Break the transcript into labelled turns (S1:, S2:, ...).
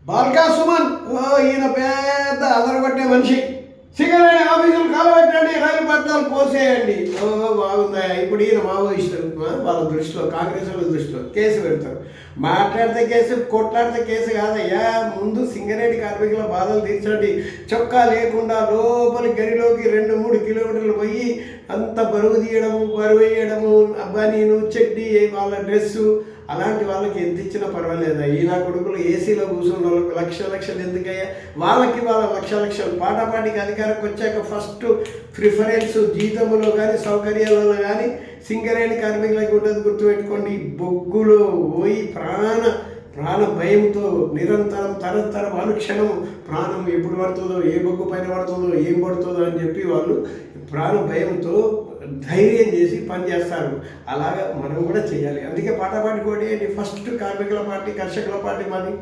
S1: బాల్కా సుమన్ ఈయన పెద్ద అదరగొట్టే మనిషి. సింగరేణి ఆఫీసులు కాలబెట్టండి, రైలు పట్టాలు పోసేయండి. బాగుందా? ఇప్పుడు ఈయన మావోయిస్టులు వాళ్ళ దృష్టిలో, కాంగ్రెస్ వాళ్ళ దృష్టిలో కేసు పెడతారు. మాట్లాడితే కేసు, కొట్లాడితే కేసు కాదయ్యా. ముందు సింగరేణి కార్మికుల బాధలు తీర్చండి. చొక్కా లేకుండా లోపలి గడిలోకి 2-3 కిలోమీటర్లు పోయి అంత బరువు తీయడము, బరువు వేయడము, బనీను, చెడ్డీ, వాళ్ళ డ్రెస్సు, అలాంటి వాళ్ళకి ఎంత ఇచ్చినా పర్వాలేదు. ఈయన కొడుకులు ఏసీలో కూర్చున్న వాళ్ళకి లక్షలు ఎందుకయ్యా? వాళ్ళకి వాళ్ళ లక్షలు పాటాపాటికి అధికారంకి వచ్చాక ఫస్ట్ ప్రిఫరెన్స్ జీతములో కానీ సౌకర్యాలలో కానీ సింగరేణి కార్మికులకి ఉంటుంది. గుర్తుపెట్టుకోండి. బొగ్గులో పోయి ప్రాణ భయంతో నిరంతరం తరంతరం అనుక్షణం ప్రాణం ఎప్పుడు పడుతుందో, ఏ బొగ్గు పైన పడుతుందో, ఏం పడుతుందో అని చెప్పి వాళ్ళు ప్రాణ భయంతో ధైర్యం చేసి పనిచేస్తారు. అలాగా మనం కూడా చేయాలి. అందుకే పాటాపాటి కోటి ఫస్ట్ కార్మికుల పార్టీ, కర్షకుల పార్టీ మాది.